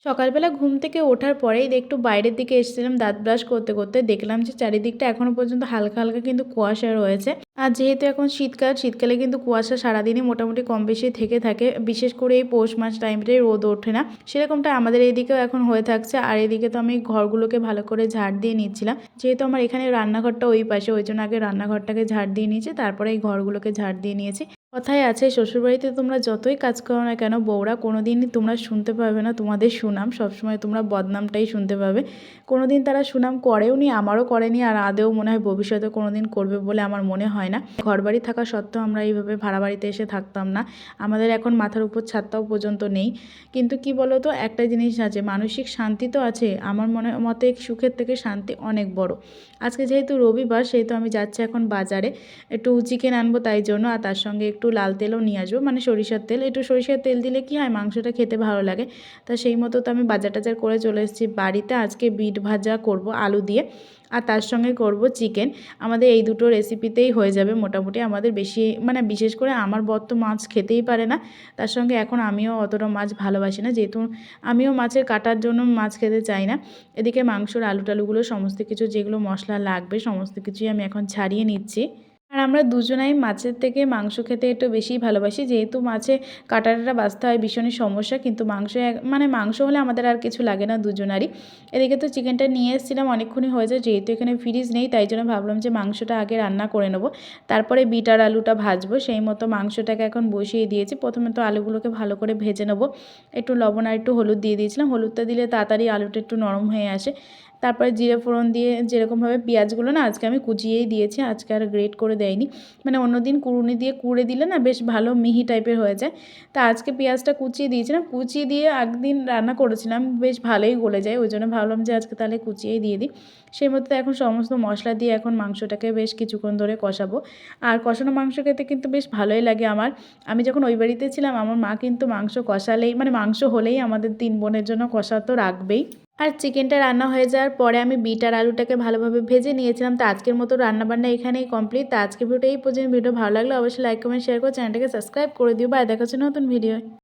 সকালবেলা ঘুম থেকে ওঠার পরেই একটু বাইরের দিকে এসেছিলাম দাঁত ব্রাশ করতে করতে, দেখলাম যে চারিদিকটা এখনও পর্যন্ত হালকা হালকা কিন্তু কুয়াশা রয়েছে। আর যেহেতু এখন শীতকালে কিন্তু কুয়াশা সারাদিনই মোটামুটি কম বেশি থেকে থাকে, বিশেষ করে এই পৌষ মাস টাইমটাই রোদ ওঠে না, সেরকমটা আমাদের এইদিকেও এখন হয়ে থাকছে। আর এদিকে তো আমি ঘরগুলোকে ভালো করে ঝাড় দিয়ে নিচ্ছিলাম, যেহেতু আমার এখানে রান্নাঘরটা ওই পাশে, ওই জন্য আগে রান্নাঘরটাকে ঝাড় দিয়ে নিয়েছি, তারপরে এই ঘরগুলোকে ঝাড় দিয়ে নিয়েছি। কথায় আছে, শ্বশুরবাড়িতে তোমরা যতই কাজ করো না কেন বউরা, কোনো দিনই তোমরা শুনতে পাবে না তোমাদের সুনাম, সবসময় তোমরা বদনামটাই শুনতে পাবে। কোনো দিন তারা সুনাম করেও নি, আমারও করেনি, আর আদেও মনে হয় ভবিষ্যতে কোনো দিন করবে বলে আমার মনে হয় না। ঘরবাড়ি থাকা সত্ত্বেও আমরা এইভাবে ভাড়া বাড়িতে এসে থাকতাম না, আমাদের এখন মাথার উপর ছাদটাও পর্যন্ত নেই। কিন্তু কি বলো তো, একটা জিনিস আছে, মানসিক শান্তি তো আছে, আমার মতে সুখের থেকে শান্তি অনেক বড়। আজকে যেহেতু রবিবার, সেহেতু আমি যাচ্ছি এখন বাজারে, একটু চিকেন আনবো তাই জন্য, আর তার সঙ্গে একটু লাল তেলও নিয়ে আসবো, মানে সরিষার তেল। একটু সরিষার তেল দিলে কি হয়, মাংসটা খেতে ভালো লাগে। তা সেই মতো তো আমি বাজার টাজার করে চলে এসেছি বাড়িতে। আজকে বিট ভাজা করব আলু দিয়ে, আর তার সঙ্গে করব চিকেন। আমাদের এই দুটো রেসিপিতেই হয়ে যাবে মোটামুটি। আমাদের বেশি, মানে বিশেষ করে আমার বর তো মাছ খেতেই পারে না, তার সঙ্গে এখন আমিও অতটা মাছ ভালোবাসি না, যেহেতু আমিও মাছের কাটার জন্য মাছ খেতে চাই না। এদিকে মাংসর আলু টালুগুলো সমস্ত কিছু যেগুলো মশলা লাগবে সমস্ত কিছুই আমি এখন ছাড়িয়ে নিচ্ছি। আর আমরা দুজনাই মাছের থেকে মাংস খেতে একটু বেশিই ভালোবাসি, যেহেতু মাছে কাঁটাটা বাছতে হয় ভীষণই সমস্যা, কিন্তু মানে মাংস হলে আমাদের আর কিছু লাগে না দুজনারই। এদিকে তো চিকেনটা নিয়ে এসেছিলাম, অনেকক্ষণই হয়ে যায়, যেহেতু এখানে ফ্রিজ নেই তাই জন্য ভাবলাম যে মাংসটা আগে রান্না করে নেবো, তারপরে বিট আর আলুটা ভাজবো। সেই মতো মাংসটাকে এখন বসিয়ে দিয়েছি। প্রথমে তো আলুগুলোকে ভালো করে ভেজে নেবো, একটু লবণ আর একটু হলুদ দিয়ে দিয়েছিলাম, হলুদটা দিলে তাড়াতাড়ি আলুটা একটু নরম হয়ে আসে। তারপরে জিরে ফোড়ন দিয়ে, যেরকমভাবে পেঁয়াজগুলো না আজকে আমি কুচিয়েই দিয়েছি, আজকে আর গ্রেট করে দেয়নি, মানে অন্যদিন কুড়ুনি দিয়ে কুড়ে দিলে না বেশ ভালো মিহি টাইপের হয়ে যায়। তা আজকে পেঁয়াজটা কুচিয়ে দিয়েছিলাম, কুচিয়ে দিয়ে একদিন রান্না করেছিলাম, বেশ ভালোই গলে যায়, ওই জন্য ভাবলাম যে আজকে তাহলে কুচিয়েই দিয়ে দিই। সেই মতো এখন সমস্ত মশলা দিয়ে এখন মাংসটাকে বেশ কিছুক্ষণ ধরে কষাবো। আর কষানো মাংস খেতে কিন্তু বেশ ভালোই লাগে আমার। আমি যখন ওই বাড়িতে ছিলাম, আমার মা কিন্তু মাংস কষালেই, মানে মাংস হলেই আমাদের 3 বোনের জন্য কষা তো রাখবেই। আর চিকেনটা রান্না হয়ে যাওয়ার পরে আমি বিট আর আলুটাকে ভালোভাবে ভেজে নিয়েছিলাম। তো আজকের মতো রান্নাবান্না এখানেই কমপ্লিট। তো আজকের ভিডিওটা এই পর্যন্ত। ভিডিও ভালো লাগলে অবশ্যই লাইক কমেন্ট শেয়ার করে চ্যানেলটাকে সাবস্ক্রাইব করে দিও। বাই, দেখা হচ্ছে নতুন ভিডিও।